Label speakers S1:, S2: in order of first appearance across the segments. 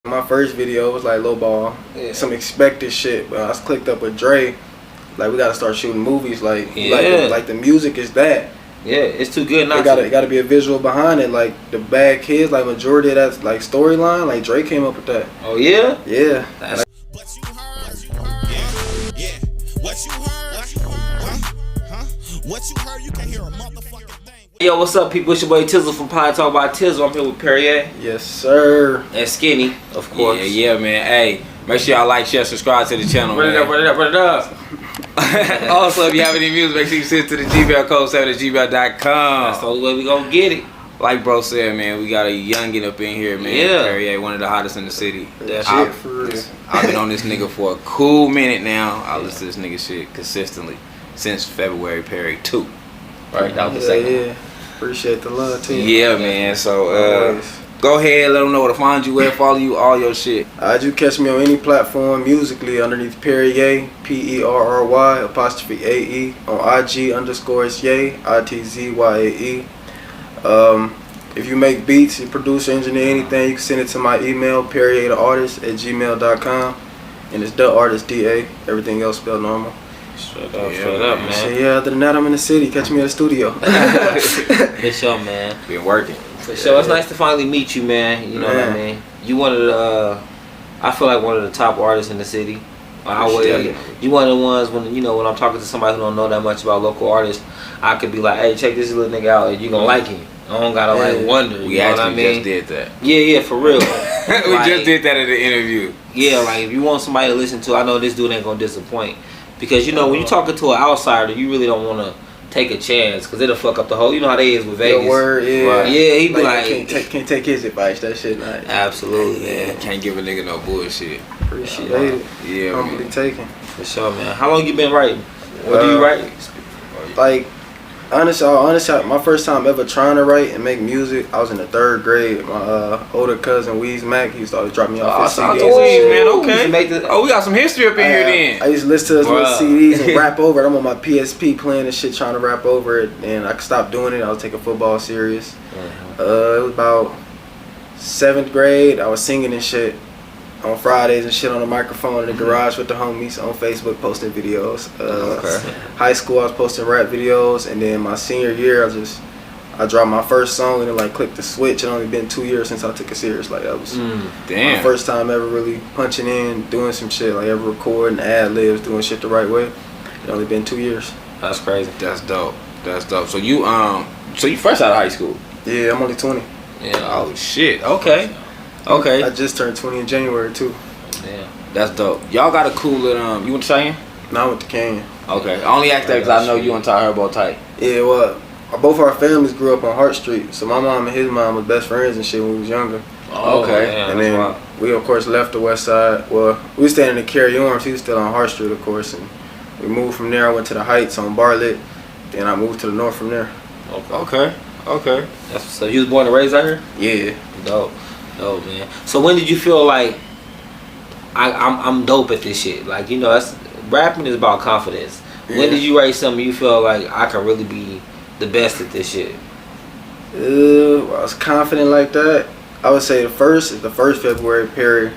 S1: My first video was like lowball, some expected shit, but I clicked up with Dre. Like, we gotta start shooting movies. Like, like the music is that.
S2: Yeah, it's too good not
S1: it gotta be a visual behind it. Like the Bad Kids, like majority of that like storyline, like Dre came up with that.
S2: Oh yeah?
S1: Yeah.
S2: That's
S3: What you heard, you can hear a motherfucking thing.
S2: Yo, what's up, people? It's your boy Tizzle from Pod Talk by Tizzle. I'm here with Perrier.
S1: Yes, sir.
S2: And Skinny, of course.
S4: Yeah, man. Hey, make sure y'all like, share, subscribe to the channel.
S2: Run it up.
S4: Also, if you have any music, make sure you send it to the Gmail code 7@gmail.com.
S2: That's the only way we gonna get it.
S4: Like bro said, man, we got a youngin' up in here, man.
S2: Yeah.
S4: Perrier, one of the hottest in the city.
S2: That's
S1: it for real.
S4: I've been on this nigga for a cool minute now. I listen to this nigga shit consistently since February Perry 2. Right, that was the second one.
S1: Yeah. Appreciate the love too.
S4: Yeah, man. So go ahead, let them know where to find you, where to follow you, all your shit.
S1: You catch me on any platform musically underneath Perrier, Perry apostrophe AE. On IG _ Ye, ITZYAE. If you make beats, you produce, engineer anything, you can send it to my email, perriertheartist@gmail.com. And it's the artist DA. Everything else spelled normal.
S2: Straight up, man.
S1: So yeah, other than that, I'm in the city. Catch me at the studio.
S2: For sure, man.
S4: Been working.
S2: For sure. It's nice to finally meet you, man. You know what I mean? You one of the, I feel like one of the top artists in the city. You one of the ones when when I'm talking to somebody who don't know that much about local artists, I could be like, hey, check this little nigga out, and you gonna like him. I don't gotta like wonder.
S4: We actually just did that.
S2: Yeah, for real.
S4: We just did that at the interview.
S2: Yeah, like if you want somebody to listen to, I know this dude ain't gonna disappoint. Because when you're talking to an outsider, you really don't want to take a chance because it'll fuck up the whole. You know how they is with Vegas.
S1: Your word, yeah.
S2: Right. Yeah, he be like
S1: can't take his advice. That shit, like
S2: absolutely, man.
S4: Can't give a nigga no bullshit.
S1: Appreciate it.
S4: Yeah,
S1: humbly taken.
S2: For sure, man. How long you been writing? What do you write?
S1: Like, honestly, my first time ever trying to write and make music, I was in the 3rd grade. My older cousin, Weez Mac, he used to always drop me off his CDs.
S4: Man, okay. We got some history up in here then.
S1: I used to listen to his little CDs and rap over it. I'm on my PSP playing this shit, trying to rap over it, and I stopped doing it. I was taking football serious. It was about 7th grade. I was singing and shit on Fridays and shit on the microphone in the garage with the homies on Facebook, posting videos. High school, I was posting rap videos, and then my senior year, I dropped my first song and then like clicked the switch. It only been 2 years since I took it serious. Like that was my first time ever really punching in, doing some shit, like ever recording, ad libs, doing shit the right way. It only been 2 years.
S2: That's crazy.
S4: That's dope. So you fresh out of high school?
S1: Yeah, I'm only 20.
S4: Yeah. Oh shit.
S2: Okay.
S1: I just turned 20 in January too.
S2: Yeah.
S4: That's dope. Y'all got a cool little you went to Cheyenne?
S1: No, I went to Canyon.
S4: Okay. I only asked that because I know you and Ty Herbo tight.
S1: Yeah, well, both our families grew up on Hart Street, so my mom and his mom was best friends and shit when we was younger.
S4: Oh, okay.
S2: Man,
S1: and then we of course left the West Side. Well, we was staying in the Cary Arms. He was still on Hart Street, of course, and we moved from there. I went to the Heights on Bartlett. Then I moved to the north from there.
S4: Okay.
S2: So you was born and raised out here?
S1: Yeah.
S2: Dope, man. So when did you feel like I'm dope at this shit? Like rapping is about confidence. Yeah. When did you write something you feel like I can really be the best at this shit?
S1: I was confident like that. I would say the first February Perry.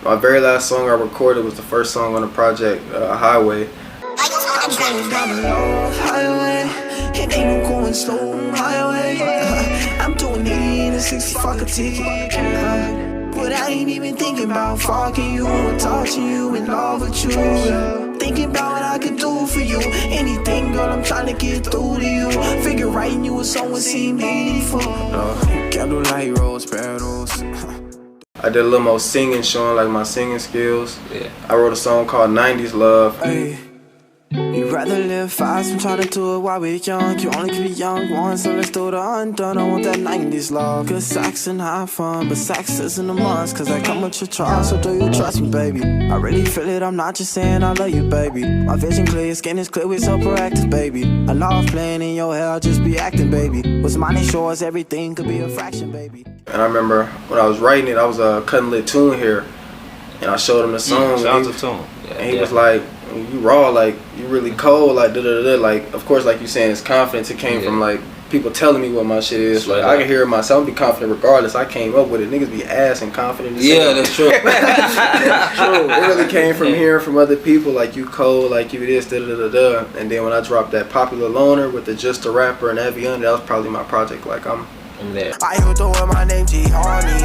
S1: My very last song I recorded was the first song on the project, Highway.
S3: I'm going down the long highway. It ain't no going slow highway. I'm doing 80 and 60 fuck a ticket. But I ain't even thinking about fucking you or touching you, in love with you. Thinking about what I could do for you. Anything, girl, I'm trying to get through to you. Figure writing you a song would seem meaningful. Candlelight rose petals.
S1: I did a little more singing, showing like my singing skills.
S2: Yeah.
S1: I wrote a song called 90s Love.
S3: Hey. You rather live fast than try to do it while we're young. You only can be young once, so let's do the undone. I want that 90s love. Good sex and have fun, but sex isn't a must, cause I come with your trust, so do you trust me, baby? I really feel it, I'm not just saying I love you, baby. My vision clear, skin is clear, we're so proactive, baby. I love playing in your hair, I'll just be acting, baby. What's mine is yours, everything could be a fraction, baby.
S1: And I remember when I was writing it, I was cutting lit tune here, and I showed him the song.
S4: Shout out to Tune.
S1: And he was like, you raw, like you really cold, like da da da. Like of course, like you saying, it's confidence. It came from like people telling me what my shit is. Like I can hear it myself, be confident regardless. I came up with it. Niggas be ass and confident.
S2: Yeah, that's true.
S1: That's true. It really came from hearing from other people, like you cold, like you this, da da da da. And then when I dropped that Popular Loner with the Just a Rapper and Avion, that was probably my project. Like I'm
S2: there.
S3: I you doing my name G Honey.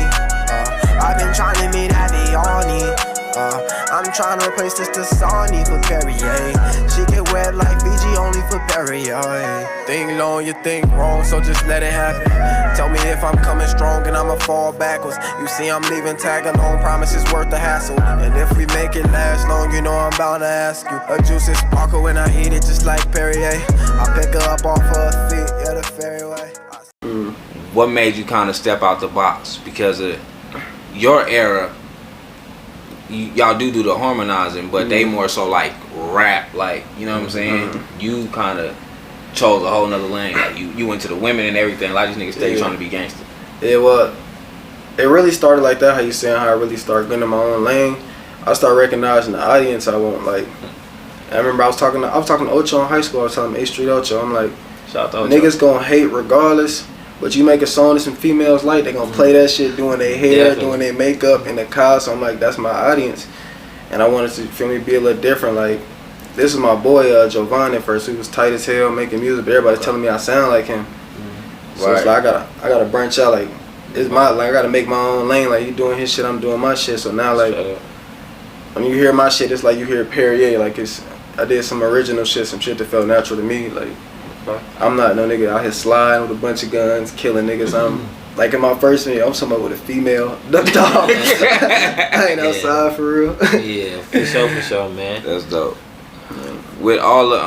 S3: I've been trying to meet Aviani. I'm trying to replace this Dasani for Perrier. She get wet like Fiji only for Perrier. Think long, you think wrong, so just let it happen. Tell me if I'm coming strong and I'ma fall backwards. You see I'm leaving tag alone, promise it's worth the hassle. And if we make it last long, you know I'm bound to ask you. A juice is sparkle when I eat it just like Perrier. I pick her up off her feet, yeah, the fairway.
S4: What made you kind of step out the box? Because of your era, y'all do the harmonizing, but they more so like rap, like, you know what I'm saying? You kind of chose a whole nother lane. Like you went to the women and everything. A lot of these niggas stay trying to be gangster.
S1: Yeah, well, it really started like that. How you saying how I really started getting in my own lane. I started recognizing the audience. I want like. I remember I was talking to Ocho in high school. I was telling him A Street Ocho. I'm like,
S2: shout out to Ocho.
S1: Niggas gonna hate regardless. But you make a song that some females like, they gonna play that shit, doing their hair, doing their makeup, in the car. So I'm like, that's my audience. And I wanted to, feel me, be a little different. Like, this is my boy, Giovanni at first. He was tight as hell, making music, but everybody's telling me I sound like him. So it's like, I gotta branch out. Like, it's my, like, I gotta make my own lane. Like, he doing his shit, I'm doing my shit. So now, like, when you hear my shit, it's like you hear Perrier. Like, I did some original shit, some shit that felt natural to me. Like, I'm not no nigga out here sliding with a bunch of guns, killing niggas. I'm like in my first video, I'm somewhere with a female dog. I ain't outside for real.
S2: Yeah, for sure, man.
S4: That's dope. With all the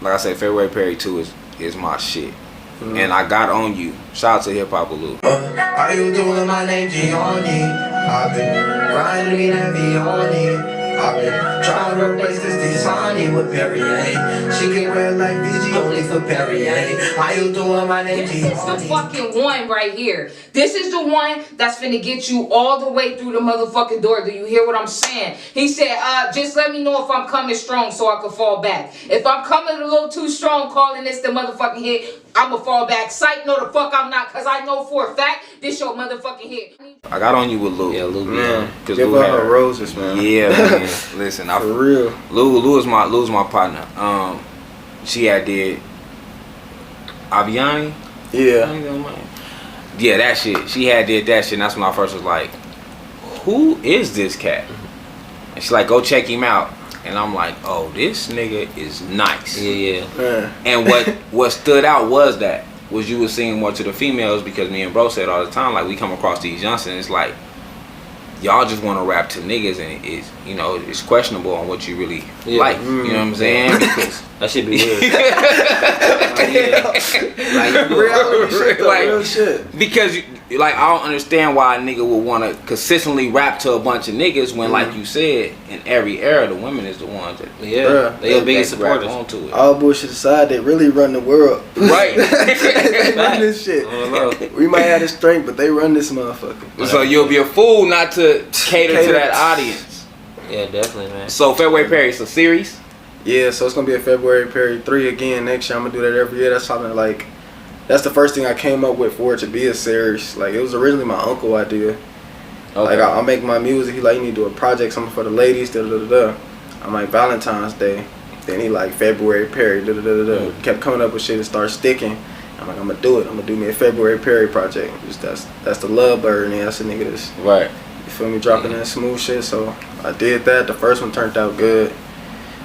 S4: like I said, February Perry 2 is my shit. And I got on you. Shout out to Hip Hop Lou.
S3: How you doing? My name Gianni. I've been grinding heavy on it. I've been trying to replace this Dasani with Perrier. She get red like Fiji only for Perrier. How you doing? My name
S5: This is the fucking one right here. This is the one that's finna get you all the way through the motherfucking door. Do you hear what I'm saying? He said, just let me know if I'm coming strong so I can fall back. If I'm coming a little too strong, calling this the motherfucking hit, I'ma fall back. Psych, no the fuck I'm not, cause I know for a fact this your motherfucking hit.
S4: I got on you with Lou.
S2: Yeah, Lou,
S1: man.
S4: Cause
S1: Give
S4: Lou
S1: her roses, man.
S4: Yeah, man. Listen,
S1: for real.
S4: Lou's my partner. She had did Aviani. Yeah, that shit. She had did that shit. And that's when I first was like, who is this cat? And she like, go check him out. And I'm like, oh, this nigga is nice.
S2: Yeah.
S4: And what stood out was you was singing more to the females, because me and bro said all the time, like, we come across these youngsters, it's like, y'all just want to rap to niggas, and it's, you know, it's questionable on what you really like. You know what I'm saying? Because
S2: that should be weird.
S1: Like reality shit, like real shit.
S4: Because like I don't understand why a nigga would want to consistently rap to a bunch of niggas when, like you said, in every era the women is the ones that
S2: they the biggest supporters onto it.
S1: All bullshit aside, they really run the world.
S4: Right.
S1: They run this shit. We might have the strength, but they run this motherfucker.
S4: So you'll be a fool not to cater to that audience.
S2: Yeah, definitely, man.
S4: So February Perry, it's a series.
S1: Yeah, so it's gonna be a February Perry 3 again next year. I'm gonna do that every year. That's something like, that's the first thing I came up with for it to be a series. Like, it was originally my uncle idea. Okay. Like, I make my music. He like, you need to do a project, something for the ladies. Da da da da. I'm like, Valentine's Day. Then he like, February Perry. Da da da da. Kept coming up with shit and started sticking. I'm like, I'm gonna do it. I'm gonna do me a February Perry project. Just that's the love bird, and that's the nigga that's
S4: right.
S1: You feel me? Dropping that smooth shit. So I did that. The first one turned out good.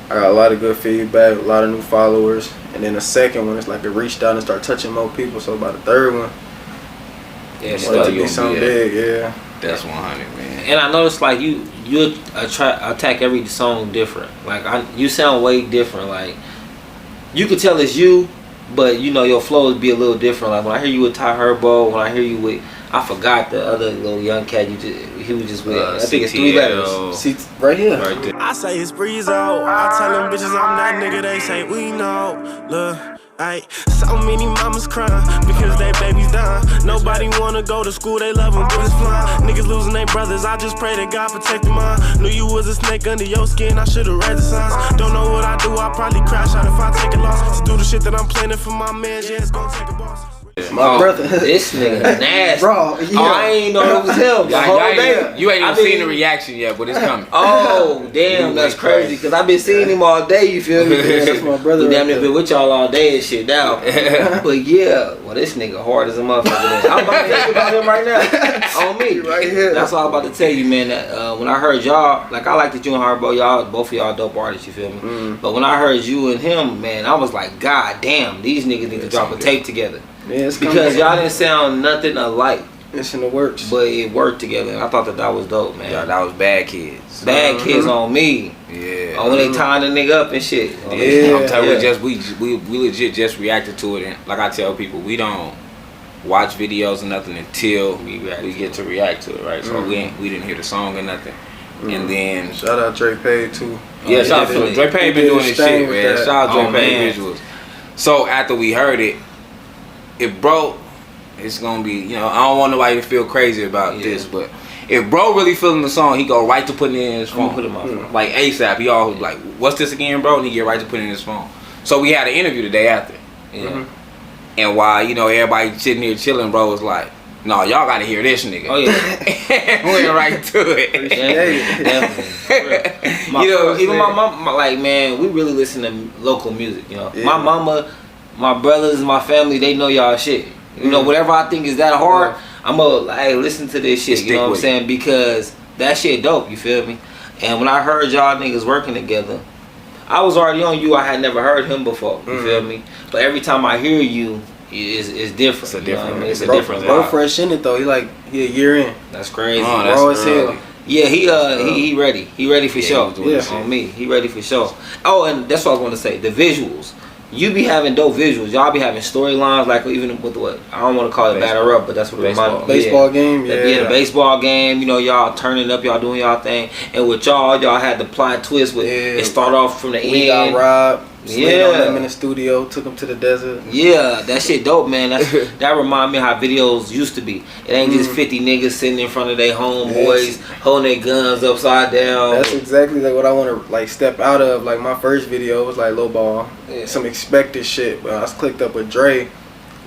S1: I got a lot of good feedback, a lot of new followers, and then the second one is like it reached out and started touching more people. So by the third one,
S2: it's
S1: to be something big,
S4: That's 100, man.
S2: And I noticed like you attack every song different. Like you sound way different. Like you could tell it's you, but you know your flow would be a little different. Like when I hear you with Ty Herbo, when I hear you with, I forgot the other little young cat he was just with. I think it's 3 letters.
S1: See, right here.
S3: I say it's Breezo. I tell them bitches I'm that nigga. They say we know. Look,
S6: Ay, so many mamas crying because their babies dying. Nobody wanna go to school, they love them bullets flying. Niggas losing their brothers, I just pray that God protect them all. Knew you was a snake under your skin, I should've read the signs. Don't know what I do, I'll probably crash out if I take a loss. To do the shit that I'm planning for my man, yeah, it's gonna take a boss.
S1: My brother.
S2: This nigga nasty.
S1: Bro, yeah.
S2: Oh, I ain't know it was him the whole day.
S4: You ain't even seen the reaction yet, but it's coming.
S2: Oh, damn, that's crazy. Because I've been seeing him all day, you feel me?
S1: That's my brother.
S2: He damn near
S1: right
S2: been with y'all all day and shit now. But yeah, well, this nigga hard as a motherfucker. I'm about to tell you about him right now. On me.
S1: Right here.
S2: That's all I'm about to tell you, man. That when I heard y'all, like I like that you and Hardball, y'all, both of y'all dope artists, you feel me? But when I heard you and him, man, I was like, God damn, these niggas need to drop a tape together.
S1: Yeah, it's
S2: Because y'all didn't sound nothing alike.
S1: It's in the works.
S2: But it worked together, and I thought that was dope, man.
S4: Yeah, that was Bad Kids.
S2: Bad Kids on me.
S4: Yeah.
S2: Oh, when they tying the nigga up and shit.
S1: Yeah.
S4: I'm telling you, we legit just reacted to it, and like I tell people, we don't watch videos or nothing until we get to react to it, right? So we didn't hear the song or nothing, and then
S1: Shout out Drake Page too.
S4: yeah, shout out to Drake Page been doing this shit, man.
S1: That.
S4: Shout out Drake
S2: man.
S4: Page visuals. So after we heard it, if bro, it's gonna be, you know, I don't want nobody to feel crazy about this, but if bro really feeling the song, he go right to putting it in his phone.
S2: Put it in my phone.
S4: Like ASAP. He always like, what's this again, bro? And he get right to putting it in his phone. So we had an interview the day after.
S2: Yeah.
S4: And while, you know, everybody sitting here chilling, bro was like, no, y'all gotta hear this nigga.
S2: Oh yeah.
S4: Went right to it.
S2: Definitely.
S4: You know what I'm
S2: Even my
S4: saying?
S2: mom, like, man, we really listen to local music, you know.
S1: Yeah.
S2: My mama, my brothers, my family, they know y'all shit. You know, whatever I think is that hard, I'm gonna like listen to this shit, you know what I'm saying? Because that shit dope, you feel me? And when I heard y'all niggas working together, I was already on you. I had never heard him before, you feel me? But every time I hear you, it's different.
S4: It's a different,
S2: it's a
S1: Bro,
S2: different
S1: bro
S2: vibe.
S1: fresh in it though. He a year in.
S2: That's crazy.
S4: Oh,
S1: Raw
S4: that's
S1: as
S4: early.
S1: hell.
S2: Yeah, he ready. He ready for sure.
S4: he was doing
S1: Yeah.
S4: shit.
S2: On me, he ready for sure. Oh, and that's what I was gonna say. The visuals. You be having dope visuals. Y'all be having storylines, like even with what I don't want to call it batter up, but that's what it reminds me.
S1: Baseball game, yeah.
S2: The baseball game. You know, y'all turning up, y'all doing y'all thing, and with y'all had the plot twist with it start off from the
S1: We
S2: end.
S1: got robbed. Slid on
S2: Yeah.
S1: them in the studio. Took them to the desert.
S2: Yeah, that shit dope, man. That remind me how videos used to be. It ain't just 50 niggas sitting in front of their homeboys holding their guns upside down.
S1: That's exactly like what I want to like step out of. Like my first video was like low ball, some expected shit. But I was clicked up with Dre.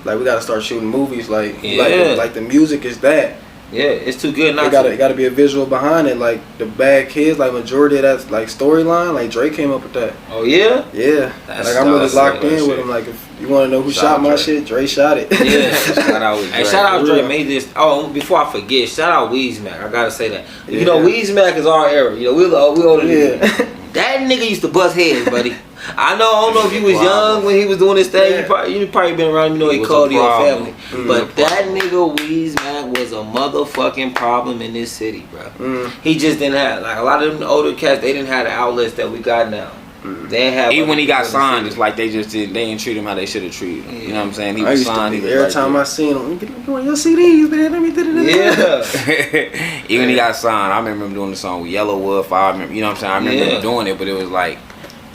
S1: Like we gotta start shooting movies. Like like the music is that.
S2: Yeah, it's too good not
S1: It gotta be a visual behind it. Like the Bad Kids, like majority of that like storyline. Like Dre came up with that.
S2: Oh yeah.
S1: Yeah,
S2: That's
S1: like I'm really
S2: dope.
S1: locked in
S4: Shit.
S1: with him. Like if you want to know who
S4: Shout
S1: shot
S4: out
S1: my
S4: Dre.
S1: shit, Dre shot it.
S2: Yeah.
S4: Shout out with
S2: Hey,
S4: Dre.
S2: shout out Dre
S1: Real.
S2: made this. Oh, before I forget, shout out Weez Mac. I gotta say that. You
S1: Yeah.
S2: know, Weez Mac is our era. You know, we older than you.
S1: Yeah.
S2: That nigga used to bust heads, buddy. I don't know if you was young when he was doing this thing.
S1: Yeah.
S2: You probably been around. You know, he
S4: was
S2: called
S4: a
S2: your
S4: problem.
S2: family. But that nigga Weez Mac was a motherfucking problem in this city, bro. He just didn't have like a lot of them older cats. They didn't have the outlets that we got now. They didn't have.
S4: Even when he got
S2: other people in
S4: signed,
S2: the
S4: it's like they didn't treat him how they should have treated him. You know what I'm saying? He
S1: I
S4: was
S1: used to
S4: signed.
S1: be,
S4: He was
S1: every
S4: right
S1: time
S4: there.
S1: I seen him, get on your CDs, man. Let me do
S2: city. Yeah.
S4: Even when he got signed, I remember him doing the song with Yellow Wolf. I remember, you know what I'm saying? I remember
S2: Yeah.
S4: him doing it, but it was like,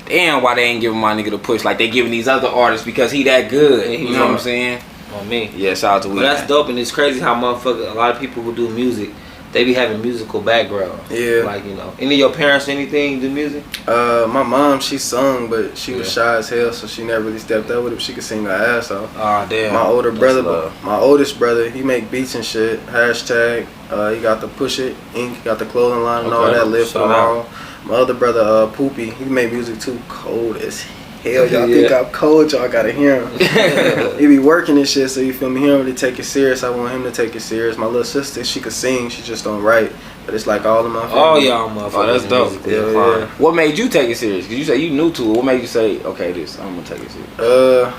S4: damn, why they ain't giving my nigga the push like they giving these other artists because he that good.
S2: Yeah, he
S4: You know what I'm
S2: hard.
S4: saying?
S2: On me.
S4: Yeah, shout out to
S2: But
S4: Weez.
S2: that's dope, and it's crazy how motherfucker. A lot of people who do music, they be having musical background.
S1: Yeah.
S2: Like, you know, any of your parents, anything do music?
S1: My mom, she sung, but she was shy as hell, so she never really stepped up with it. She could sing her ass off.
S2: Oh damn.
S1: My older
S4: That's
S1: brother,
S4: love.
S1: my oldest brother, he make beats and shit. Hashtag. He got the Push It Inc. Got the clothing line and all
S2: Okay.
S1: that. Live for
S2: Shout
S1: tomorrow. My other brother, Poopy, he made music too. Cold as hell. Y'all
S2: Yeah.
S1: think I'm cold? Y'all gotta hear him. He be working and shit, so you feel me? He don't really take it serious. I want him to take it serious. My little sister, she could sing. She just don't write. But it's like all of my
S2: All
S1: family.
S2: y'all motherfuckers.
S4: Oh, that's dope.
S2: musically
S1: Yeah,
S2: inclined.
S1: yeah.
S4: What made you take it serious? Cause you say you new to it. What made you say, okay, I'm gonna take it serious?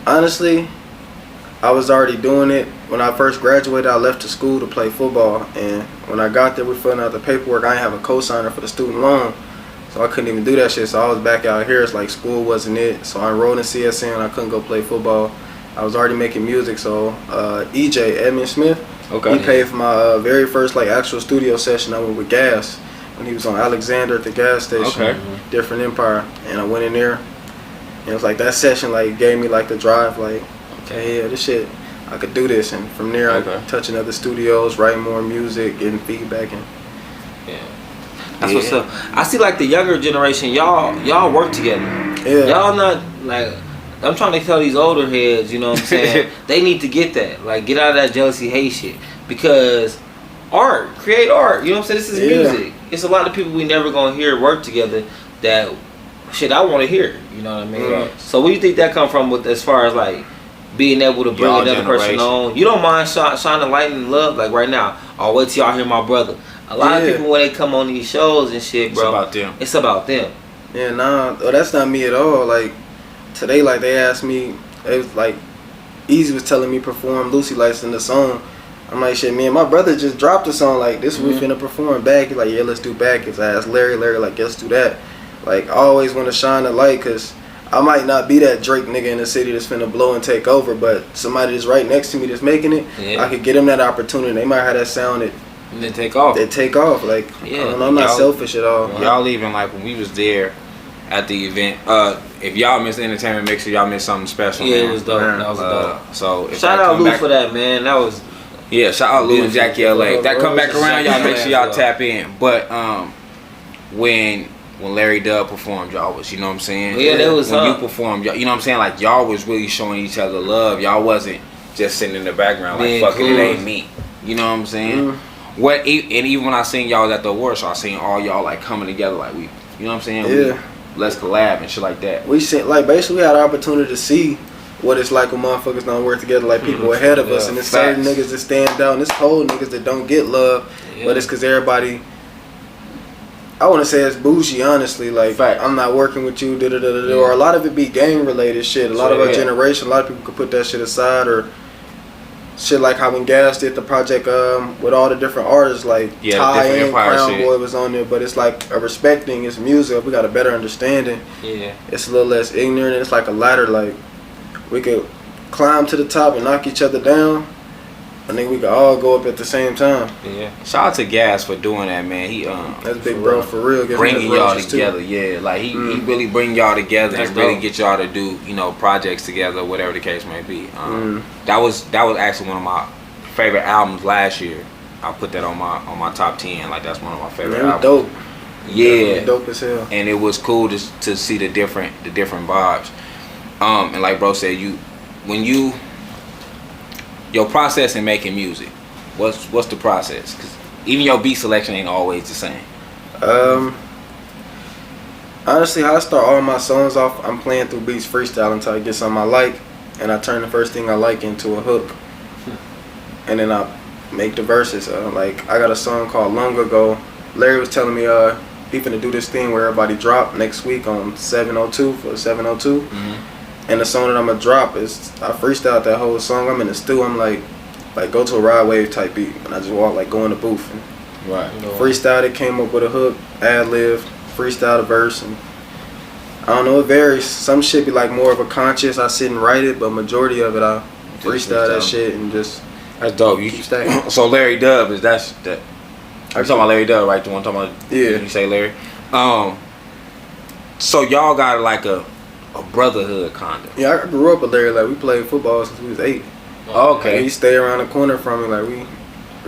S1: Honestly, I was already doing it. When I first graduated, I left to school to play football. And when I got there, we filling out the paperwork. I didn't have a co-signer for the student loan. So I couldn't even do that shit. So I was back out here. It's like school wasn't it. So I enrolled in CSN. I couldn't go play football. I was already making music. So EJ, Edmund Smith,
S4: Okay.
S1: he paid for my very first like actual studio session. I went with Gas when he was on Alexander at the gas station.
S4: Okay.
S1: Different Empire. And I went in there. And it was like that session like gave me like the drive, like, okay, yeah, this shit, I could do this. And from there, I touching other studios, writing more music, getting feedback, and
S2: that's what's up. I see like the younger generation, y'all work together.
S1: Yeah.
S2: Y'all not like, I'm trying to tell these older heads, you know what I'm saying? They need to get that. Like, get out of that jealousy, hate shit. Because create art. You know what I'm saying? This is music. It's a lot of people we never gonna hear work together that shit I want to hear. You know what I mean?
S1: Right.
S2: So where do you think that come from with as far as like being able to bring another person on? You don't mind shining light and love like right now. I'll wait till y'all hear my brother. A lot of people when they come on these shows and shit, bro, it's about them.
S1: Yeah, nah, that's not me at all. Like today, like they asked me, it was like Easy was telling me perform Lucy Lights in the song. I'm like, shit, me and my brother just dropped a song like this. We finna perform back. He's like, yeah, let's do back. Cause I asked Larry, like, let's do that. Like I always want to shine the light, cause I might not be that Drake nigga in the city that's finna blow and take over, but somebody that's right next to me that's making it, I could get them that opportunity. They might have that sound that.
S2: And then take off.
S1: They take off. Like, I don't know, I'm not selfish at all.
S4: Y'all even like when we was there at the event. If y'all missed the entertainment mixer, y'all missed something special.
S2: Yeah,
S4: man.
S2: it was dope. That was dope.
S4: So
S2: shout out Lou for that, man. That was
S4: shout out Lou and Jackie LA. That come back around, y'all make sure y'all tap in. But when Larry Dub performed, y'all was, you know what I'm saying?
S2: Yeah, that was
S4: when you performed, y'all, you know what I'm saying? Like y'all was really showing each other love. Y'all wasn't just sitting in the background like fuck it ain't me. You know what I'm saying? And even when I seen y'all at the award show, I seen all y'all like coming together like we, you know what I'm saying? Let's collab and shit like that.
S1: We seen like basically we had the opportunity to see what it's like when motherfuckers don't work together, like people ahead of us, and it's certain niggas that stand out, and it's cold niggas that don't get love, but it's cause everybody. I want to say it's bougie, honestly. Like I'm not working with you, or a lot of it be gang related shit. A lot of our generation, a lot of people could put that shit aside, or shit like how when Gas did the project with all the different artists, like Ty and Crown Boy was on there, but it's like a respecting his music. We got a better understanding. Yeah, it's a little less ignorant. And it's like a ladder. Like we could climb to the top and knock each other down. I think we could all go up at the same time.
S4: Yeah. Shout out to Gas for doing that, man. He
S1: that's big bro for real.
S4: Bringing y'all together, like he really bring y'all together and really get y'all to do projects together, whatever the case may be. That was actually one of my favorite albums last year. I put that on my top 10. Like that's one of my favorite albums.
S1: Dope.
S4: Yeah.
S1: Dope as hell.
S4: And it was cool to see the different vibes. And like bro said, your process in making music, what's the process? Because even your beat selection ain't always the same.
S1: Honestly, how I start all my songs off, I'm playing through beats freestyle until I get something I like, and I turn the first thing I like into a hook, and then I make the verses. Like I got a song called Long Ago. Larry was telling me he finna do this thing where everybody drop next week on 702 for 702. And the song that I'm gonna drop is I freestyled that whole song. I'm in the stew. I'm like go to a ride wave type beat, and I just walk go in the booth and freestyled it. Came up with a hook, ad lib, freestyle the verse, and I don't know. It varies. Some shit be like more of a conscious. I sit and write it, but majority of it I freestyle that shit and just.
S4: That's dope. You so Larry Dub is that? I'm talking about Larry Dub, right? The one talking about you say Larry. So y'all got like a brotherhood kinda.
S1: Yeah, I grew up with Larry. Like we played football since we was 8.
S4: Okay.
S1: Like, he stay around the corner from me. Like we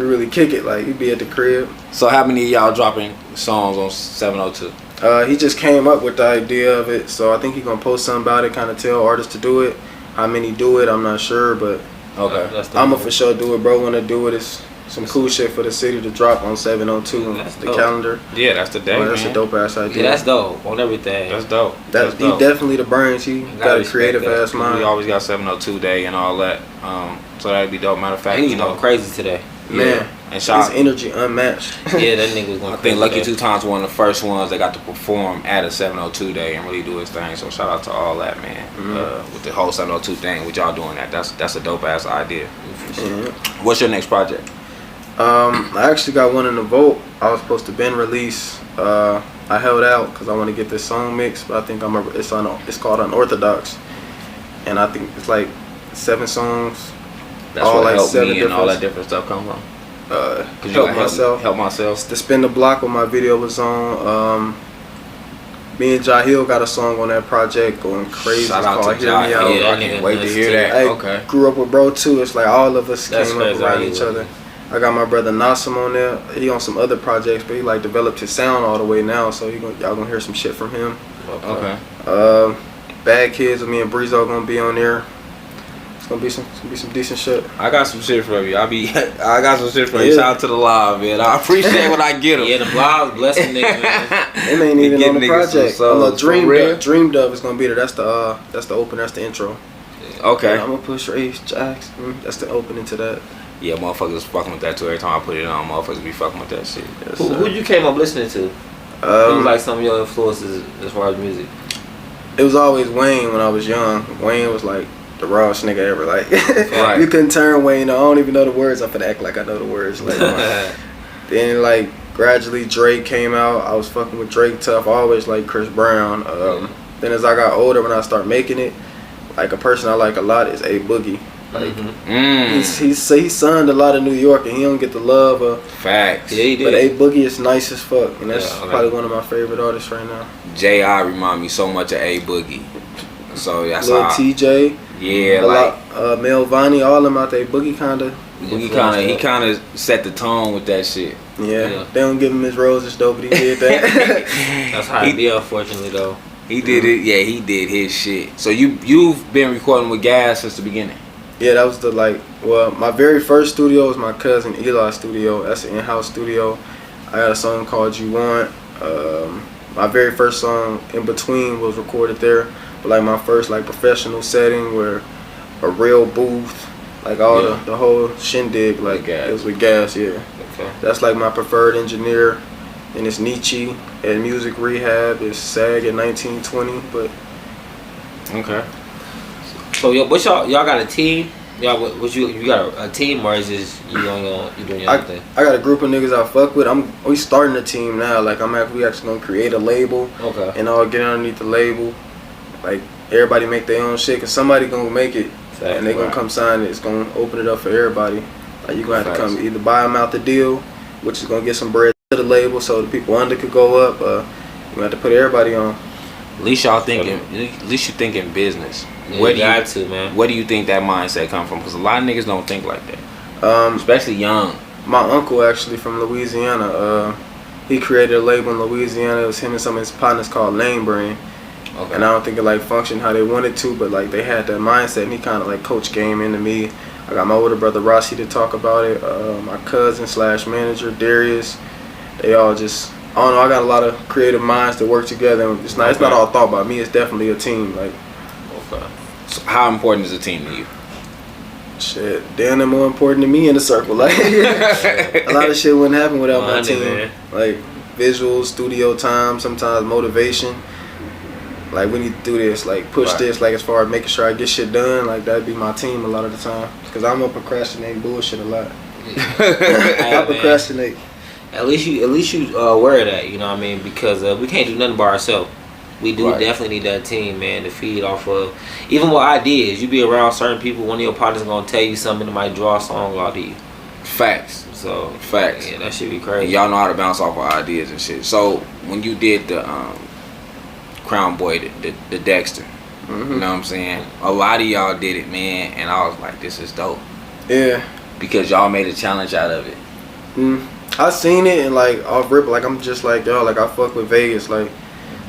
S1: really kick it. Like he'd be at the crib.
S4: So how many of y'all dropping songs on 702?
S1: He just came up with the idea of it. So I think he gonna post something about it. Kind of tell artists to do it. How many do it? I'm not sure, but I'ma for sure do it. Bro, wanna do it. It's some cool shit for the city to drop on 702 on the calendar.
S4: Yeah, that's the day.
S1: That's a dope ass idea.
S2: Yeah, that's dope on everything.
S4: That's dope.
S1: He definitely the brains. He got a creative ass mind.
S4: We always got 702 day and all that. So that'd be dope. Matter of fact,
S2: he's going crazy today.
S1: Man, and his energy unmatched.
S2: Yeah, that nigga was going.
S4: I think Lucky 2 Times one of the first ones that got to perform at a 702 day and really do his thing. So shout out to all that, man. With the whole 702 thing, with y'all doing that, that's a dope ass idea. What's your next project?
S1: I actually got one in the vault. I was supposed to been release. I held out because I want to get this song mixed, but I think it's called Unorthodox, and I think it's like 7 songs.
S4: That's all like 7 and all that different stuff come from.
S1: Help myself.
S4: Help myself.
S1: The Spin the Block when my video was on. Me and Jahil got a song on that project going crazy.
S4: Shout
S1: It's
S4: out
S1: called
S4: to
S1: Hear Me Out.
S4: Jahil. I can't wait to hear that.
S1: I
S4: Okay.
S1: grew up with bro too. It's like all of us
S2: That's
S1: came up
S2: crazy.
S1: around each other. I got my brother Nasim on there. He on some other projects, but he like developed his sound all the way now. So y'all gonna hear some shit from him.
S4: Okay.
S1: Bad Kids with me and Breezo gonna be on there. It's gonna be some decent shit.
S4: I got some shit from you. I got some shit from you. Shout out to the live, man. I appreciate when I get them.
S2: Yeah, the blogs blessing niggas, man.
S1: It ain't even on the project.
S4: So
S1: Dream Dove is gonna be there. That's the open. That's the intro.
S4: Okay.
S1: And I'm gonna push Race Jacks. That's the opening to that.
S4: Yeah, motherfuckers fucking with that too. Every time I put it on, motherfuckers be fucking with that shit.
S1: Yes,
S2: Who you came up listening to? Who's like some of your influences as far as music?
S1: It was always Wayne when I was young. Wayne was like the rawest nigga ever. Like
S4: Right.
S1: you couldn't turn Wayne. I don't even know the words. I'm finna act like I know the words. Like then like gradually Drake came out. I was fucking with Drake tough. I always like Chris Brown. Then as I got older, when I started making it, like a person I like a lot is A Boogie. Like he signed a lot of New York and he don't get the love of
S4: Facts.
S2: Yeah, he did.
S1: But A Boogie is nice as fuck, and that's
S2: Yeah, okay.
S1: probably one of my favorite artists right now.
S4: J.I. remind me so much of A Boogie. So that's
S1: Lil
S4: how.
S1: TJ,
S4: Yeah,
S1: a
S4: like
S1: lot, Mel Vani, all of them out there. Boogie kinda,
S4: he kind of set the tone with that shit.
S1: yeah. They don't give him his roses though, but he did that.
S2: That's how it be, unfortunately, though.
S4: He did it. Yeah, he did his shit. So you've been recording with Gas since the beginning.
S1: Yeah, that was my very first studio was my cousin Eli's studio. That's an in-house studio. I got a song called You Want. My very first song, In Between, was recorded there. But like my first like professional setting where a real booth, like all the whole shindig, like it was with Gas, yeah.
S2: Okay.
S1: That's like my preferred engineer. And it's Nietzsche at Music Rehab. It's SAG at 1920, but
S4: Okay.
S2: So what y'all got a team? Y'all what you got a team, or is this you doing your own thing?
S1: I got a group of niggas I fuck with. We starting a team now. Like we actually gonna create a label.
S2: Okay.
S1: And all get underneath the label. Like everybody make their own shit, cause somebody gonna make it, and they gonna come sign it. It's gonna open it up for everybody. Like you gonna have to come either buy them out the deal, which is gonna get some bread to the label, so the people under could go up. You gonna have to put everybody on.
S4: At least y'all thinking. At least you thinking business.
S2: Yeah, man.
S4: Where do you think that mindset come from? Because a lot of niggas don't think like that. Especially young.
S1: My uncle actually from Louisiana. He created a label in Louisiana. It was him and some of his partners called Lane Brain.
S4: Okay.
S1: And I don't think it like functioned how they wanted to, but like they had that mindset, and he kind of like coached game into me. I got my older brother Rossi to talk about it. My cousin / manager Darius. They all just, I don't know. I got a lot of creative minds that work together. And it's not all thought by me. It's definitely a team. Like,
S4: so how important is a team to you?
S1: shit, damn, they're more important than me in the circle. Like, a lot of shit wouldn't happen without my team.
S2: Man.
S1: Like visuals, studio time, sometimes motivation. Like we need to do this, like push this, like as far as making sure I get shit done. Like that'd be my team a lot of the time, because I'm gonna procrastinate bullshit a lot. I procrastinate.
S2: At least you aware of that, you know what I mean? Because we can't do nothing by ourselves. We do definitely need that team, man, to feed off of. Even with ideas, you be around certain people, one of your partners gonna tell you something that might draw a song out of you.
S4: Facts.
S2: So
S4: Facts.
S2: Yeah, that should be crazy.
S4: And y'all know how to bounce off of ideas and shit. So when you did the Crown Boy, the Dexter, you know what I'm saying? A lot of y'all did it, man, and I was like, this is dope.
S1: Yeah.
S4: Because y'all made a challenge out of it.
S1: I seen it and like off rip, like I'm just like y'all, like I fuck with Vegas, like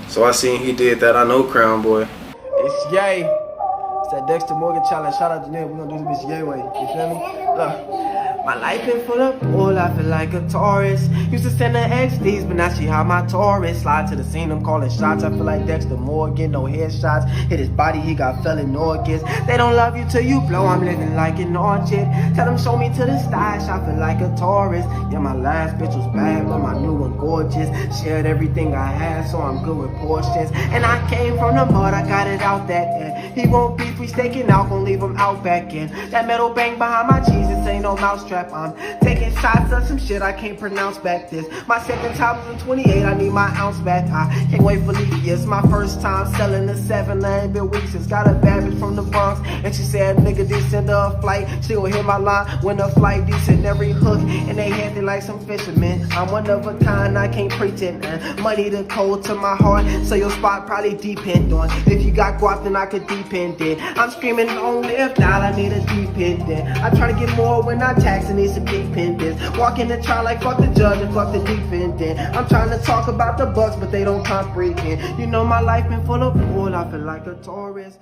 S1: so I seen he did that. I know Crown Boy. It's Yay. It's that Dexter Morgan challenge. Shout out to them. We're gonna do this Yay way. You feel me? Look. My life been full of bull, I feel like a tourist. Used to send her XDs, but now she how my tourist. Slide to the scene, I'm calling shots. I feel like Dexter Morgan, no headshots. Hit his body, he got felon organs. They don't love you till you blow, I'm living like an orchid. Tell them show me to the stash, I feel like a tourist. Yeah, my last bitch was bad, but my new one gorgeous. Shared everything I had, so I'm good with portions. And I came from the mud, I got it out that day. He won't beef, we staking out, gon' leave him out back in. That metal bang behind my Jesus, ain't no mouse
S7: mousetrap. I'm taking shots of some shit I can't pronounce back this. My second time was in 28, I need my ounce back. I can't wait for leave. It's my first time selling the 7, I ain't been weeks. It's got a bad bitch from the Bronx, and she said, nigga, this send her a flight. She gon' hit my line when the flight decent every hook, and they hand it like some fishermen. I'm one of a kind, I can't pretend. Money the cold to my heart, so your spot probably depend on. If you got guap, then I could depend it. I'm screaming, don't live now, I need a dependent. I try to get more when I tax and need some dependents. Walk in the trial like fuck the judge and fuck the defendant. I'm trying to talk about the bucks, but they don't comprehend. You know my life been full of bull, I feel like a tourist.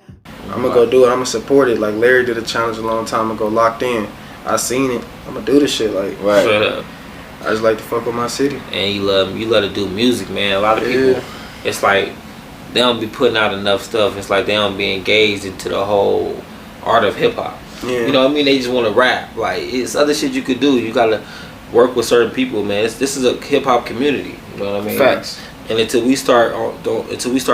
S1: I'm gonna go do it. I'm gonna support it. Like Larry did a challenge a long time ago, Locked In. I seen it. I'm gonna do this shit. Like,
S2: Right.
S1: I just like to fuck with my city.
S2: And you love to do music, man. A lot of people, it's like they don't be putting out enough stuff. It's like they don't be engaged into the whole art of hip hop.
S1: Yeah.
S2: You know what I mean? They just want to rap. Like, it's other shit you could do. You gotta work with certain people, man. This is a hip hop community. You know what I mean?
S4: Facts.
S2: And until we start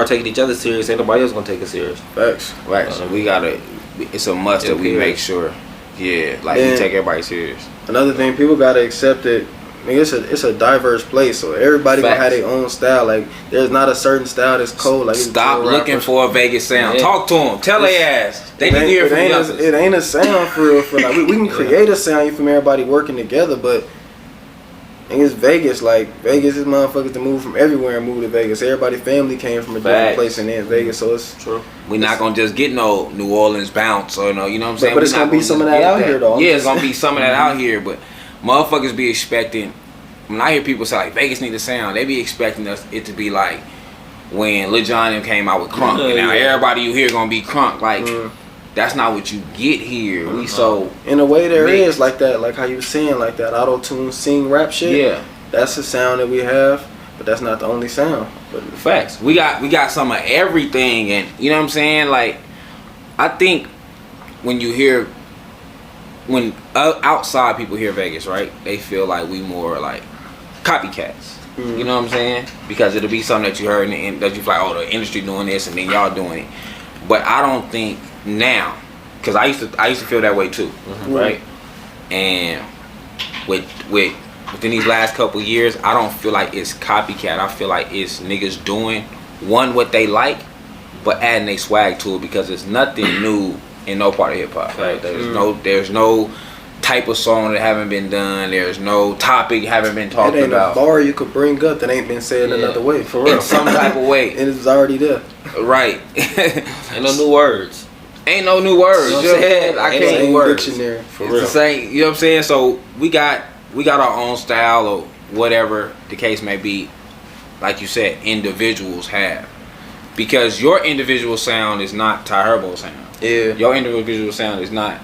S2: taking each other serious, ain't nobody else gonna take us serious.
S1: Facts.
S4: Right. So we gotta. It's a must that we make sure. Yeah, like we take everybody serious.
S1: Another thing, people gotta accept it. I mean, it's a diverse place, so everybody gonna have their own style. Like, there's not a certain style that's cold. Like,
S4: stop looking for a Vegas sound.
S2: Yeah.
S4: Talk to them. Tell their ass. They need to hear from others.
S1: It ain't a sound for real. Like, we can create a sound from everybody working together, but it's Vegas. Like, Vegas is motherfuckers to move from everywhere and move to Vegas. Everybody's family came from a different place and then Vegas, so it's
S2: true.
S4: We not gonna just get no New Orleans bounce or no, you know what I'm saying?
S1: But it's gonna be some of that out here though.
S4: Yeah, it's gonna be some of that out here, but motherfuckers be expecting. When I hear people say like Vegas need a sound, they be expecting it to be like when Lil Jon came out with Crunk, and now everybody you hear gonna be Crunk. Like that's not what you get here. We so
S1: in a way there
S4: mixed.
S1: is like that, like how you were saying, like that auto tune sing rap shit.
S4: Yeah,
S1: that's the sound that we have, but that's not the only sound. But
S4: facts. We got some of everything, and you know what I'm saying. Like I think when you hear outside people hear Vegas, right? They feel like we more like copycats. You know what I'm saying? Because it'll be something that you heard and that you feel like, oh, the industry doing this and then y'all doing it. But I don't think now, because I used to feel that way too, right? And within these last couple years, I don't feel like it's copycat. I feel like it's niggas doing what they like, but adding a swag to it because it's nothing new in no part of hip hop. Right? There's no type of song that haven't been done. There's no topic haven't been talked
S1: it ain't
S4: about.
S1: A bar you could bring up that ain't been said another way. For real,
S4: in some type of way,
S1: and it's already there.
S4: Right.
S2: Ain't no new words.
S4: Ain't no new words.
S2: You know what I'm saying?
S4: I can't words.
S1: Dictionary.
S2: For
S4: it's
S2: real.
S4: the same. You know what I'm saying? So we got our own style or whatever the case may be. Like you said, individuals have. Because your individual sound is not Ty Herbo's sound.
S1: Yeah.
S4: Your individual sound is not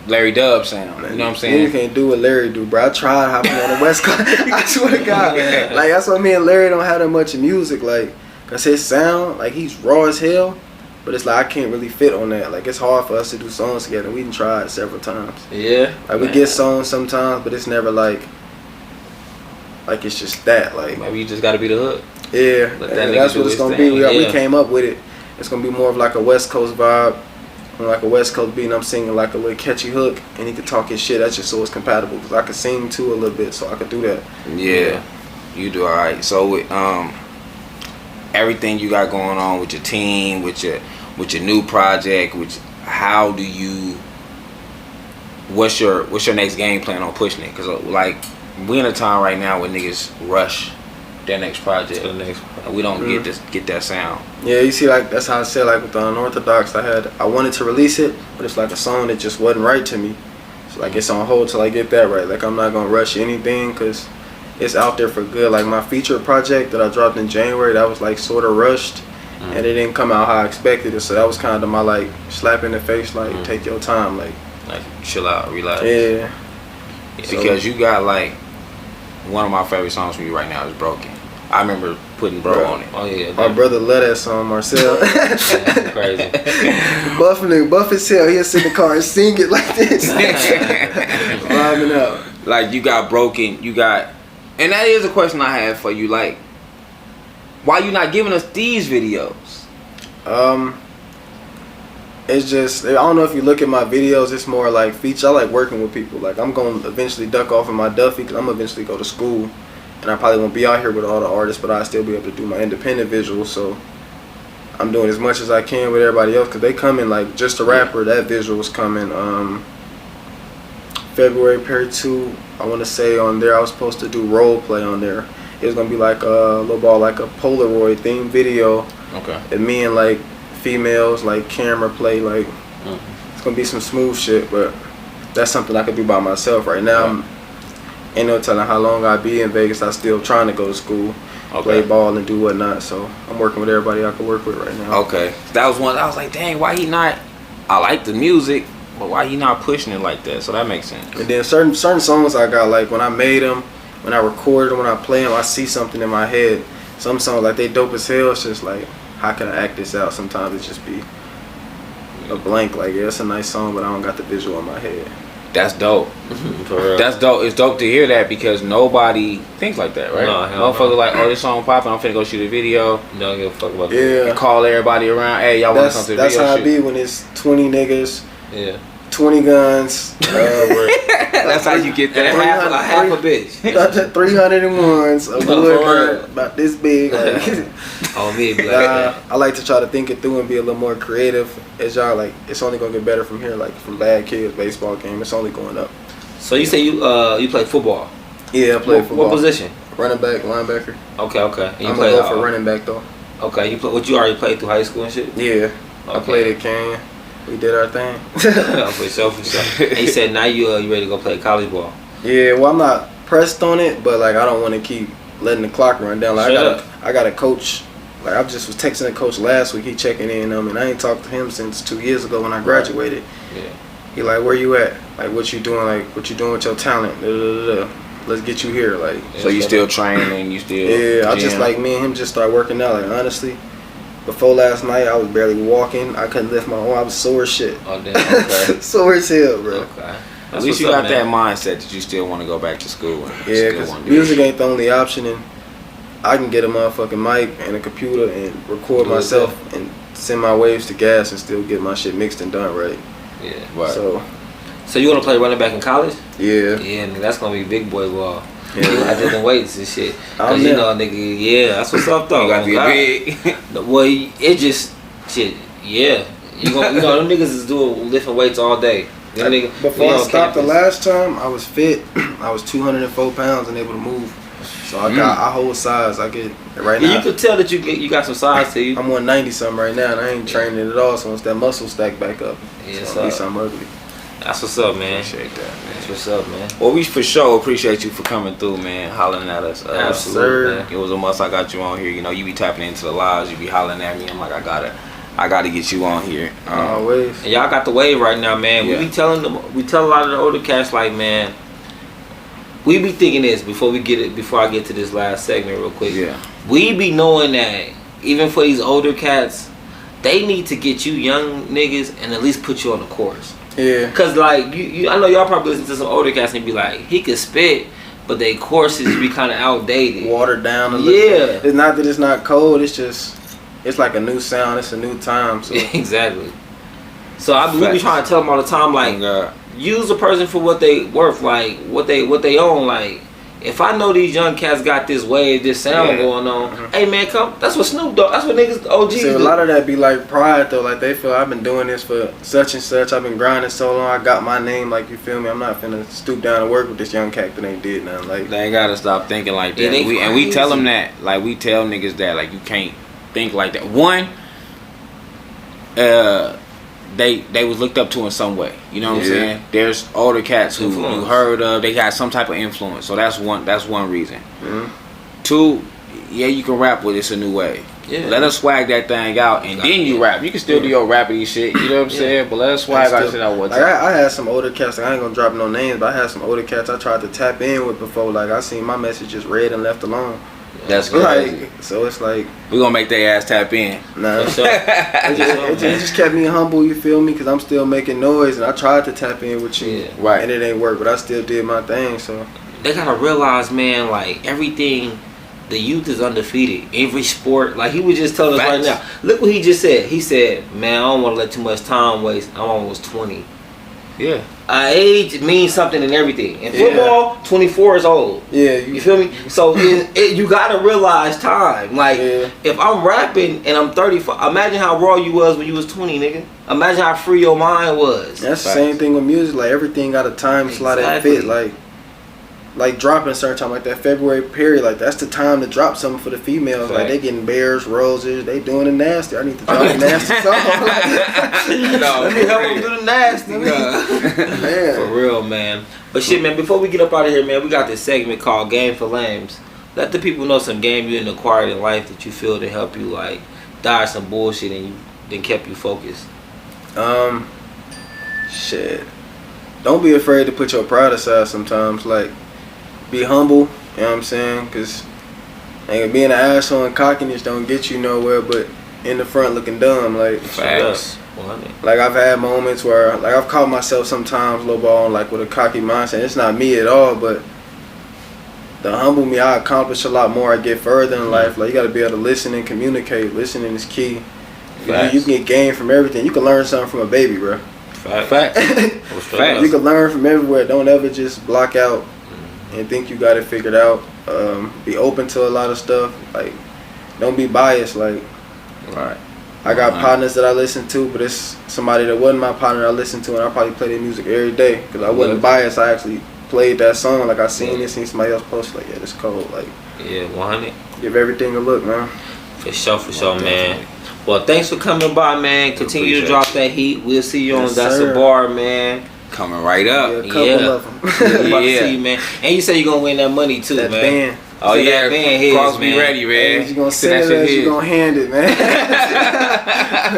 S4: Larry Dub's sound. You know what I'm saying?
S1: You can't do what Larry do, bro. I tried hopping on the West Coast. I swear to God. Like, that's why me and Larry don't have that much of music. Like, cause his sound, like, he's raw as hell. But it's like I can't really fit on that. Like, it's hard for us to do songs together. We done tried several times.
S2: Yeah.
S1: Like, we get songs sometimes, but it's never like it's just that. Like,
S2: maybe you just gotta be the hook.
S1: yeah, and that's what it's gonna be. We came up with it. It's gonna be more of like a West Coast vibe, like a West Coast beat. And I'm singing like a little catchy hook, and he could talk his shit. That's just so it's compatible because I could sing too a little bit, so I could do that.
S4: Yeah, you do all right. So with everything you got going on with your team, with your new project, how do you? What's your next game plan on pushing it? Because like we in a time right now where niggas rush their next project. We don't get that sound.
S1: Yeah, you see, like that's how I said, like with the Unorthodox, I wanted to release it, but it's like a song that just wasn't right to me. So like it's on hold till I get that right. Like I'm not gonna rush anything because it's out there for good. Like my feature project that I dropped in January, that was like sort of rushed, and it didn't come out how I expected it. So that was kind of my like slap in the face, like take your time, like
S2: chill out, relax.
S1: Yeah.
S4: Because you got like one of my favorite songs from you right now is Broken. I remember putting Bro on it.
S2: Oh yeah.
S1: My brother love that song, Marcel.
S2: Crazy.
S1: Buff as hell. He'll sit in the car and sing it like this. Vibing out.
S4: Like you got Broken, and that is a question I have for you. Like, why you not giving us these videos?
S1: It's just, I don't know if you look at my videos, it's more like feature. I like working with people. Like, I'm going to eventually duck off in my Duffy because I'm going to eventually go to school. And I probably won't be out here with all the artists, but I'll still be able to do my independent visuals. So I'm doing as much as I can with everybody else because they come in like Just a Rapper. That visual is coming February period 2. I want to say on there I was supposed to do role play on there. It was going to be like a little ball, like a Polaroid themed video. Okay. And me and like females, like camera play, like it's gonna be some smooth shit, but that's something I could do by myself right now. Ain't no telling how long I'll be in Vegas. I still trying to go to school, play ball and do whatnot, so I'm working with everybody I can work with right now.
S4: Okay, that was one I was like, dang, why he not, I like the music, but why he not pushing it like that? So that makes sense.
S1: And then certain songs I got, like when I made them, when I recorded them, when I play them, I see something in my head. Some songs, like they dope as hell, it's just like, how can I act this out? Sometimes it just be a blank, like, yeah, it's a nice song, but I don't got the visual in my head.
S4: That's dope. That's dope. It's dope to hear that because nobody thinks like that, right? No, motherfucker like, oh, this song popping, I'm finna go shoot a video.
S2: Don't give a fuck about that.
S1: Yeah.
S4: And call everybody around, hey, y'all want to come to the video?
S1: That's how it be when it's 20 niggas.
S2: Yeah.
S1: 20 guns.
S4: That's how you get that.
S2: Half a bitch.
S1: 301s. A wood about this big.
S2: On me, be like that.
S1: I like to try to think it through and be a little more creative. As y'all like, it's only gonna get better from here. Like from Bad Kids baseball game, it's only going up.
S2: So you say you play football?
S1: Yeah, I play football.
S2: What position?
S1: Running back, linebacker.
S2: Okay. And you
S1: I'm
S2: play
S1: gonna go for running back though.
S2: Okay, you already played through high school and shit?
S1: Yeah, okay. I played at Canyon. We did our thing.
S2: For sure. And you said now you ready to go play college ball?
S1: Yeah, well I'm not pressed on it, but like I don't want to keep letting the clock run down. Like I got a coach. Like I just was texting the coach last week. He checking in on me, and I ain't talked to him since 2 years ago when I graduated. Yeah. He like, where you at? Like what you doing? Like what you doing with your talent? Let's get you here. Like
S4: so you still training? You still?
S1: Yeah, I just like me and him just started working out. Like honestly. Before last night, I was barely walking. I couldn't lift my arm. I was sore as shit.
S2: Oh, damn. Okay.
S1: Sore as hell, bro.
S2: Okay.
S4: At least you got that mindset that you still want to go back to school.
S1: Yeah, because music ain't the only option. And I can get a motherfucking mic and a computer and record myself and send my waves to gas and still get my shit mixed and done right.
S2: Yeah.
S1: Right.
S2: So you want to play running back in college?
S1: Yeah.
S2: Yeah, nigga, that's going to be big boy ball.
S1: Yeah.
S2: I did the weights and shit. Cause you know, nigga, yeah, that's what's up though.
S4: You gotta be big.
S2: Well, it just shit. Yeah, you know, them niggas is doing lifting weights all day.
S1: Before I stopped the last time, I was fit. I was 204 pounds and able to move. So I hold size. I get right now.
S2: You could tell that you got some size to you.
S1: I'm 190 something right now, and I ain't training at all. So once that muscle stack back up,
S2: it's
S1: gonna be something ugly.
S2: That's what's up, man.
S4: Appreciate that, man.
S2: That's what's up, man.
S4: Well, we for sure appreciate you for coming through, man, hollering at us.
S2: Absolutely, man.
S4: It was a must. I got you on here. You know, you be tapping into the lives. You be hollering at me. I'm like, I gotta get you on here.
S1: Always.
S2: And y'all got the wave right now, man. Yeah. We tell a lot of the older cats like, man, we be thinking this before I get to this last segment real quick. Yeah. We be knowing that even for these older cats, they need to get you young niggas and at least put you on the course.
S1: Yeah.
S2: Cause like I know y'all probably listen to some older cats and be like, he could spit, but they courses be kind of outdated,
S1: watered down. Yeah. It's not that it's not cold. It's just it's like a new sound. It's a new time. So.
S2: Exactly. So we be trying to tell them all the time, like, use a person for what they worth, like what they own. Like, if I know these young cats got this wave, this sound going on, hey man, come. That's what Snoop Dogg. That's what niggas OGs
S1: do. A lot of that be like pride though. Like they feel I've been doing this for such and such. I've been grinding so long. I got my name. Like you feel me? I'm not finna stoop down and work with this young cat that ain't did nothing. Like
S4: they ain't gotta stop thinking like that. And we tell them that. Like we tell niggas that. Like you can't think like that. One, they was looked up to in some way. You know what I'm saying? There's older cats who you heard of. They got some type of influence. So that's one reason. Mm-hmm. Two, you can rap with it's a new way. Yeah. Let us swag that thing out and then you rap. You can still do your rappity shit. You know what I'm saying? But let us swag our shit out one time.
S1: I had some older cats. Like, I ain't gonna drop no names, but I had some older cats I tried to tap in with before. Like I seen my messages read and left alone.
S4: That's crazy.
S1: Like, so it's like
S4: we gonna make their ass tap in.
S1: Nah, it just kept me humble. You feel me? Cause I'm still making noise, and I tried to tap in with you,
S4: right?
S1: And it ain't work, but I still did my thing. So
S2: they gotta realize, man, like everything the youth is undefeated. Every sport, like he was just telling us right
S4: Facts.
S2: now. Look what he just said. He said, "Man, I don't want to let too much time waste. I'm almost 20."
S4: Yeah.
S2: Age means something in everything. In football, 24 is old.
S1: Yeah,
S2: You feel me? So you gotta realize time. Like if I'm rapping and I'm 35, imagine how raw you was when you was 20, nigga. Imagine how free your mind was.
S1: That's the same thing with music. Like everything got a time slot that fit. Like dropping a certain time, like that February period. Like that's the time to drop something for the females. Like they getting bears, roses. They doing the nasty. I need to drop a nasty song.
S2: Let me help them do the nasty.
S1: Man.
S2: For real, man. But shit, man. Before we get up out of here, man, we got this segment called Game for Lames. Let the people know some game you didn't acquire in life that you feel to help you like dodge some bullshit and you then kept you focused.
S1: Shit. Don't be afraid to put your pride aside sometimes. Like, be humble, you know what I'm saying? Because being an asshole and cockiness don't get you nowhere, but in the front looking dumb. Like,
S4: Facts.
S1: like I've had moments where, like, I've caught myself sometimes low ball, like with a cocky mindset. It's not me at all, but the humble me, I accomplish a lot more. I get further in life. Like, you got to be able to listen and communicate. Listening is key. You can get game from everything. You can learn something from a baby, bro.
S4: Fact.
S1: You can learn from everywhere. Don't ever just block out and think you got it figured out. Be open to a lot of stuff. Like, don't be biased. Like, I got partners that I listen to, but it's somebody that wasn't my partner I listen to, and I probably play their music every day because I wasn't biased. I actually played that song. Like, I seen it, seen somebody else post. Like, yeah, this cold. Like,
S2: 100.
S1: Give everything a look, man.
S2: For sure, man. Well, thanks for coming by, man. Continue to drop that heat. We'll see you on That's a Bar, man.
S4: Coming right up.
S1: A couple of them.
S2: About to see you, man. And you said you're gonna win that money too,
S1: that
S2: man.
S1: Band.
S4: Oh yeah,
S2: that band heads,
S4: Cross
S2: man.
S4: me ready, man.
S1: You gonna send it as you gonna hand it, man.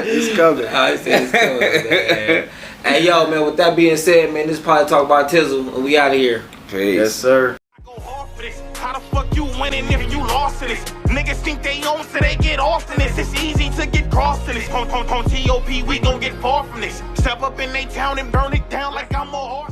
S1: It's coming.
S2: I said it's coming, man. Hey, yo, man. With that being said, man, this is Probably Talk about Tizzle, and we out of here.
S4: Peace.
S1: Yes, sir.
S6: Go hard for this. How the fuck you winning if you lost in this? Niggas think they own, so they get off in this. It's easy to get crossed in this. On TOP, we gon' get far from this. Step up in they town and burn it down like I'm a horse.